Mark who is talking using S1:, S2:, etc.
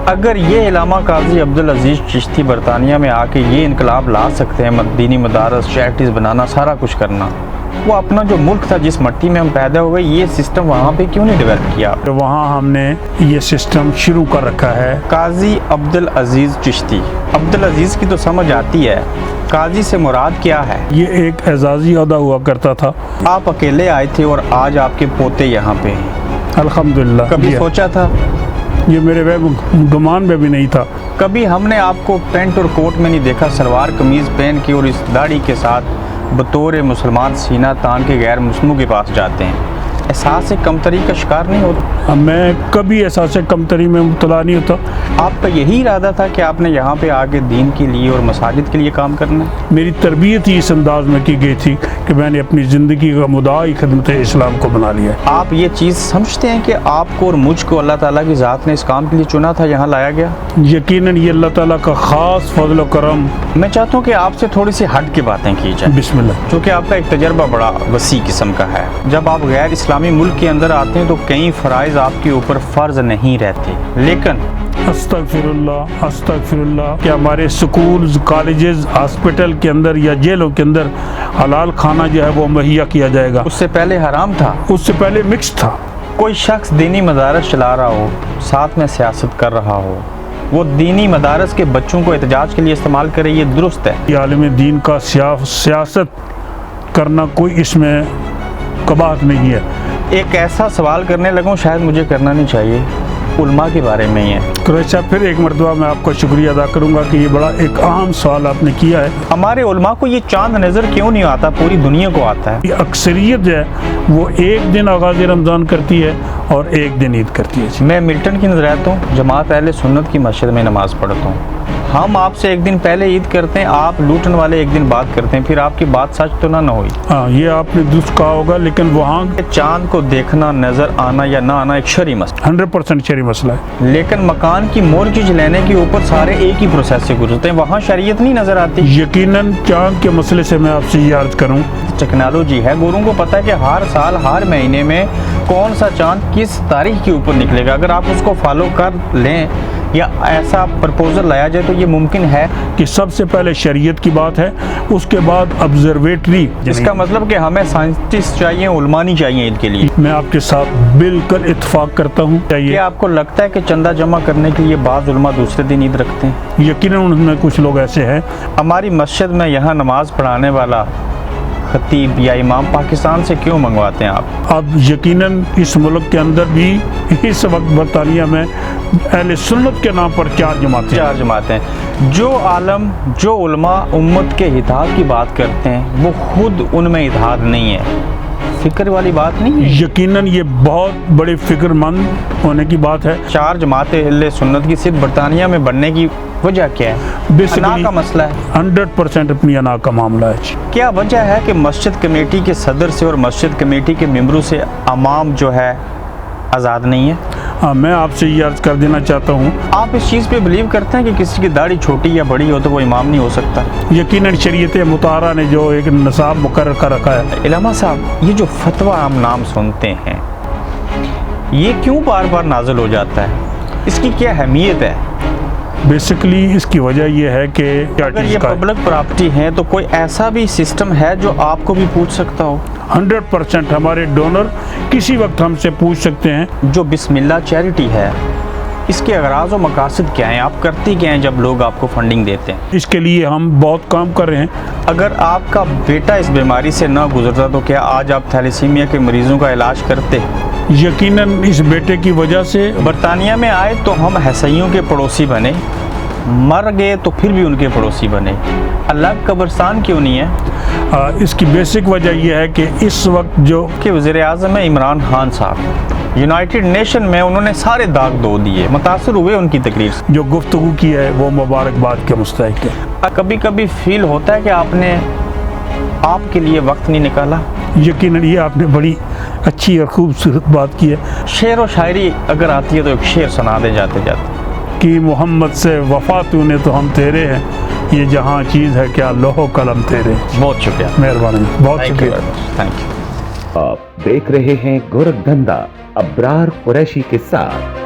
S1: اگر یہ علامہ قاضی عبدال عزیز چشتی برطانیہ میں آ کے یہ انقلاب لا سکتے ہیں، دینی مدارس، چیریٹیز بنانا، سارا کچھ کرنا، وہ اپنا جو ملک تھا، جس مٹی میں ہم پیدا ہوئے، یہ سسٹم وہاں پہ کیوں نہیں ڈیولپ کیا؟
S2: وہاں ہم نے یہ سسٹم شروع کر رکھا ہے۔
S1: قاضی عبدال عزیز چشتی، عبدال عزیز کی تو سمجھ آتی ہے، قاضی سے مراد کیا ہے؟
S2: یہ ایک اعزازی عہدہ ہوا کرتا تھا۔
S1: آپ اکیلے آئے تھے اور آج آپ کے پوتے یہاں پہ ہیں،
S2: الحمدللہ۔
S1: کبھی سوچا تھا؟
S2: یہ میرے گمان میں بھی نہیں تھا۔
S1: کبھی ہم نے آپ کو پینٹ اور کوٹ میں نہیں دیکھا، سلوار قمیض پہن کے اور اس داڑھی کے ساتھ بطور مسلمان سینہ تان کے غیر مسلموں کے پاس جاتے ہیں، احساس کمتری کا شکار نہیں ہوتا؟
S2: میں کبھی احساس کمتری میں مبتلا نہیں ہوتا۔
S1: آپ کا یہی ارادہ تھا کہ آپ نے یہاں پہ آگے دین کے لیے اور مساجد کے لیے کام کرنا ہے؟
S2: میری تربیت ہی اس انداز میں کی گئی تھی کہ میں نے اپنی زندگی کا مدعا خدمت اسلام کو بنا لیا۔
S1: آپ یہ چیز سمجھتے ہیں کہ آپ کو اور مجھ کو اللہ تعالیٰ کی ذات نے اس کام کے لیے چنا تھا، یہاں لایا گیا؟
S2: یقیناً یہ اللہ تعالیٰ کا خاص فضل و کرم۔
S1: میں چاہتا ہوں کہ آپ سے تھوڑی سی ہٹ کے باتیں کی جائیں،
S2: بسم اللہ۔
S1: چونکہ آپ کا ایک تجربہ بڑا وسیع قسم کا ہے۔ جب آپ غیر اسلامی ملک کے اندر آتے ہیں تو کئی فرائض آپ کے اوپر فرض نہیں رہتے، لیکن
S2: استغفر اللہ کہ ہمارے سکولز، کالجز، ہاسپٹل کے اندر یا جیلوں کے اندر حلال کھانا جو ہے وہ مہیا کیا جائے گا۔
S1: اس سے پہلے حرام تھا،
S2: اس سے پہلے مکس تھا۔
S1: کوئی شخص دینی مدارس چلا رہا ہو، ساتھ میں سیاست کر رہا ہو، وہ دینی مدارس کے بچوں کو احتجاج کے لیے استعمال کرے، یہ درست ہے؟
S2: یہ عالم دین کا سیاست کرنا کوئی اس میں قباحت نہیں ہے۔
S1: ایک ایسا سوال کرنے لگوں، شاید مجھے کرنا نہیں چاہیے، علماء کے بارے میں ہی ہے۔
S2: قریش صاحب، پھر ایک مرتبہ میں آپ کا شکریہ ادا کروں گا کہ یہ بڑا ایک اہم سوال آپ نے کیا ہے۔
S1: ہمارے علماء کو یہ چاند نظر کیوں نہیں آتا؟ پوری دنیا کو آتا ہے۔
S2: یہ اکثریت جو ہے وہ ایک دن آغاز رمضان کرتی ہے اور ایک دن عید کرتی ہے۔
S1: میں ملٹن کی نظر رہتا ہوں، جماعت اہل سنت کی مسجد میں نماز پڑھتا ہوں۔ ہم آپ سے ایک دن پہلے عید کرتے ہیں، آپ لوٹن والے ایک دن بعد کرتے ہیں، پھر آپ کی بات سچ تو نہ ہوئی؟
S2: ہاں، یہ آپ نے درست کہا ہوگا، لیکن وہاں
S1: چاند کو دیکھنا، نظر آنا یا نہ آنا ایک شرعی مسئلہ
S2: 100% شرعی مسئلہ ہے،
S1: لیکن مکان کی مورگیج لینے کے اوپر سارے ایک ہی پروسیس سے گزرتے ہیں، وہاں شریعت نہیں نظر آتی؟
S2: یقیناً چاند کے مسئلے سے میں آپ سے یہ عرض کروں،
S1: ٹیکنالوجی ہے، گوروں کو پتہ ہے کہ ہر سال ہر مہینے میں کون سا چاند کس تاریخ کے اوپر نکلے گا۔ اگر آپ اس کو فالو کر لیں یا ایسا پرپوزل لایا جائے تو یہ ممکن ہے
S2: کہ سب سے پہلے شریعت کی بات ہے، اس کے بعد آبزرویٹری۔
S1: اس کا مطلب کہ ہمیں سائنٹسٹ چاہیے، علماء نہیں چاہیے عید کے لیے؟
S2: میں آپ کے ساتھ بالکل اتفاق کرتا ہوں۔
S1: کیا آپ کو لگتا ہے کہ چندہ جمع کرنے کے لیے بعض علماء دوسرے دن عید رکھتے ہیں؟
S2: یقیناً ان میں کچھ لوگ ایسے ہیں۔
S1: ہماری مسجد میں یہاں نماز پڑھانے والا خطیب یا امام پاکستان سے کیوں منگواتے ہیں آپ؟
S2: اب یقیناً اس ملک کے اندر بھی اس وقت برطانیہ میں اہل سنت کے نام پر 4 جماعتیں
S1: ہیں۔ جو عالم، جو علماء امت کے اتحاد کی بات کرتے ہیں، وہ خود ان میں اتحاد نہیں ہے، فکر والی بات نہیں ہے؟
S2: یقیناً یہ بہت بڑی فکر مند ہونے کی بات ہے۔
S1: 4 جماعتیں اہل سنت کی صرف برطانیہ میں بننے کی وجہ کیا ہے؟ انا کا مسئلہ ہے؟
S2: 100% اپنی انا کا معاملہ ہے۔
S1: کیا وجہ ہے کہ مسجد کمیٹی کے صدر سے اور مسجد کمیٹی کے ممبروں سے امام جو ہے آزاد نہیں ہے؟
S2: میں آپ سے یہ عرض کر دینا چاہتا ہوں،
S1: آپ اس چیز پہ بلیو کرتے ہیں کہ کسی کی داڑھی چھوٹی یا بڑی ہو تو وہ امام نہیں ہو سکتا؟
S2: یقیناً شریعت مطہرہ نے جو ایک نصاب مقرر کر رکھا ہے۔
S1: علامہ صاحب، یہ جو فتویٰ ہم نام سنتے ہیں، یہ کیوں بار بار نازل ہو جاتا ہے؟ اس کی کیا اہمیت ہے؟
S2: بیسیکلی اس کی وجہ یہ ہے کہ
S1: اگر یہ پبلک پراپرٹی ہے تو کوئی ایسا بھی سسٹم ہے جو آپ کو بھی پوچھ سکتا ہو؟
S2: 100% ہمارے ڈونر کسی وقت ہم سے پوچھ سکتے ہیں۔
S1: جو بسم اللہ چیریٹی ہے، اس کے اغراض و مقاصد کیا ہیں؟ آپ کرتی کیا ہیں جب لوگ آپ کو فنڈنگ دیتے ہیں؟
S2: اس کے لیے ہم بہت کام کر رہے ہیں۔
S1: اگر آپ کا بیٹا اس بیماری سے نہ گزرتا تو کیا آج آپ تھیلیسیمیا کے مریضوں کا علاج کرتے؟
S2: یقیناً اس بیٹے کی وجہ سے
S1: برطانیہ میں آئے تو ہم عیسائیوں کے پڑوسی بنے، مر گئے تو پھر بھی ان کے پڑوسی بنے، الگ قبرستان کیوں نہیں ہے؟
S2: اس کی بیسک وجہ یہ ہے کہ اس وقت جو
S1: کہ وزیر اعظم عمران خان صاحب یونائٹڈ نیشن میں انہوں نے سارے داغ دھو دیے، متاثر ہوئے ان کی تقریر سے،
S2: جو گفتگو کی ہے وہ مبارکباد کے مستحق ہے۔
S1: کبھی کبھی فیل ہوتا ہے کہ آپ کے لیے وقت نہیں نکالا؟
S2: یقیناً یہ آپ نے بڑی اچھی اور خوبصورت بات کی ہے۔
S1: شعر و شاعری اگر آتی ہے تو ایک شعر سنا دے جاتے جاتے
S2: کہ محمد سے وفا تو نے تو ہم تیرے ہیں، یہ جہاں چیز ہے کیا لوح و قلم تیرے۔
S1: بہت شکریہ،
S2: مہربانی، بہت شکریہ،
S1: تھینک یو۔
S3: آپ دیکھ رہے ہیں گورکھ دھندا ابرار قریشی کے ساتھ۔